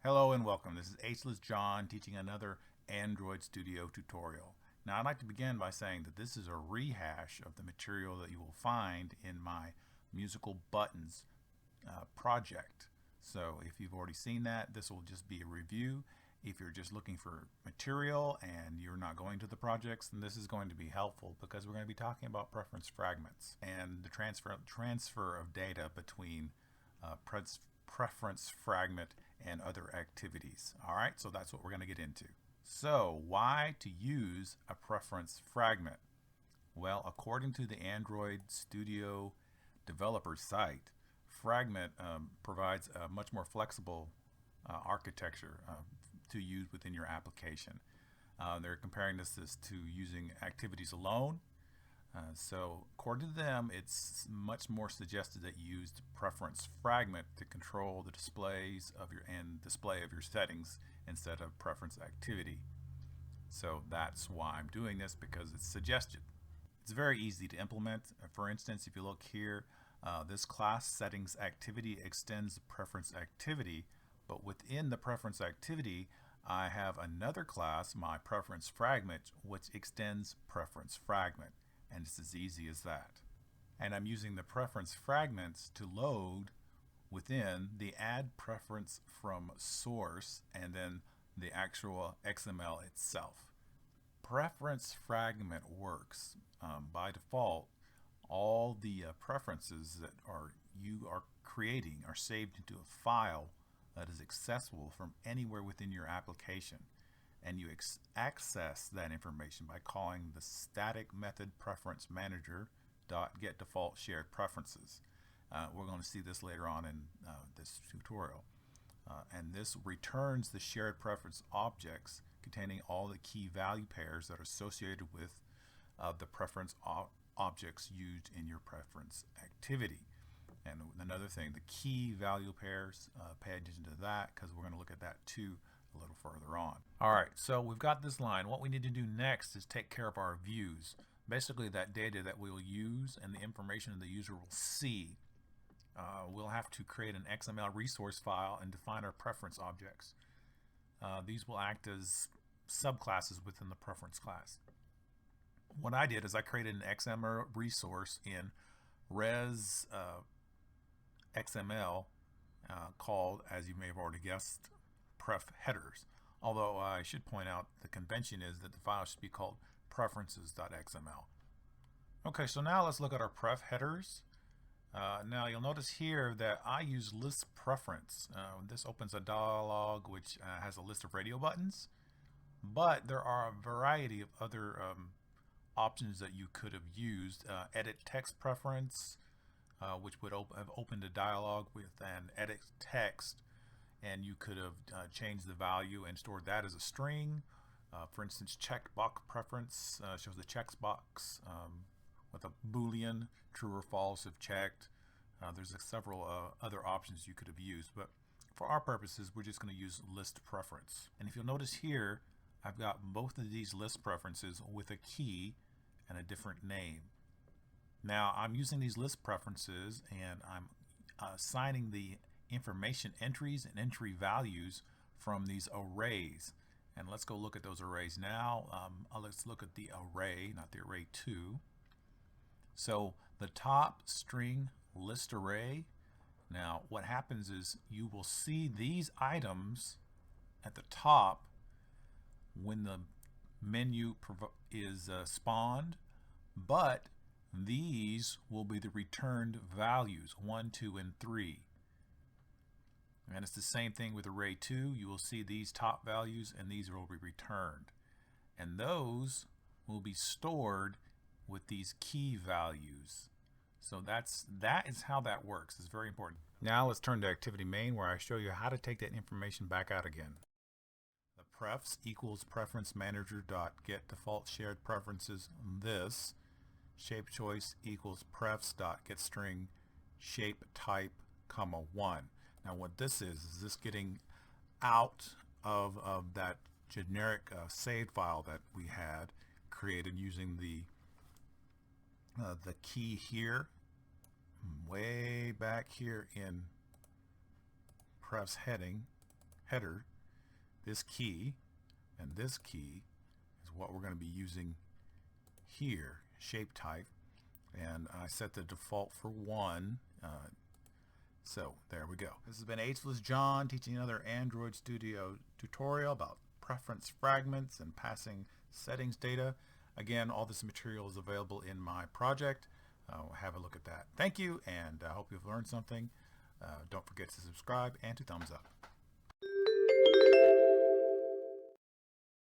Hello and welcome. This is Ageless John teaching another Android Studio tutorial. Now I'd like to begin by saying that this is a rehash of the material that you will find in my musical buttons project. So if you've already seen that, this will just be a review. If you're just looking for material and you're not going to the projects, then this is going to be helpful because we're going to be talking about preference fragments and the transfer of data between preference fragment and other activities. All right, so that's what we're going to get into. So why to use a preference fragment? Well, according to the Android Studio developer site, Fragment provides a much more flexible architecture to use within your application. They're comparing this to using activities alone. So according to them, it's much more suggested that you use the preference fragment to control the displays of your display of your settings instead of preference activity. So that's why I'm doing this, because it's suggested. It's very easy to implement. For instance, if you look here, this class settings activity extends the preference activity, but within the preference activity, I have another class, my preference fragment, which extends preference fragment. And it's as easy as that. And I'm using the preference fragments to load within the add preference from source and then the actual XML itself. Preference fragment works by default. All the preferences that you are creating are saved into a file that is accessible from anywhere within your application. And you access that information by calling the static method preference manager .get default shared preferences. We're going to see this later on in this tutorial. And this returns the shared preference objects containing all the key value pairs that are associated with the preference objects used in your preference activity. And another thing, the key value pairs, pay attention to that because we're going to look at that too a little further on. All right, so we've got this line. What we need to do next is take care of our views. Basically that data that we'll use and the information the user will see. We'll have to create an XML resource file and define our preference objects. These will act as subclasses within the preference class. What I did is I created an XML resource in res XML called, as you may have already guessed, pref headers. Although I should point out the convention is that the file should be called preferences.xml. Okay, so now let's look at our pref headers. Now you'll notice here that I use list preference. This opens a dialog which has a list of radio buttons, but there are a variety of other options that you could have used. Edit text preference, which would have opened a dialog with an edit text, and you could have changed the value and stored that as a string. For instance, checkbox preference shows the checkbox with a Boolean, true or false if checked. There's several other options you could have used, but for our purposes, we're just going to use list preference. And if you'll notice here, I've got both of these list preferences with a key and a different name. Now I'm using these list preferences and I'm assigning the information entries and entry values from these arrays. And let's go look at those arrays now. Let's look at the array, not the array 2. So the top string list array. Now what happens is you will see these items at the top when the menu is spawned, but these will be the returned values 1, 2, and 3. And it's the same thing with array 2. You will see these top values and these will be returned. And those will be stored with these key values. So that is how that works. It's very important. Now let's turn to activity main, where I show you how to take that information back out again. The prefs equals preference manager dot get default shared preferences this. Shape choice equals prefs dot get string shape type comma 1. Now what this is this getting out of that generic saved file that we had created using the key here, way back here in prefs header, this key, and this key is what we're going to be using here, shape type, and I set the default for 1. So there we go. This has been Ageless John teaching another Android Studio tutorial about preference fragments and passing settings data. Again, all this material is available in my project. Have a look at that. Thank you, and I hope you've learned something. Don't forget to subscribe and to thumbs up.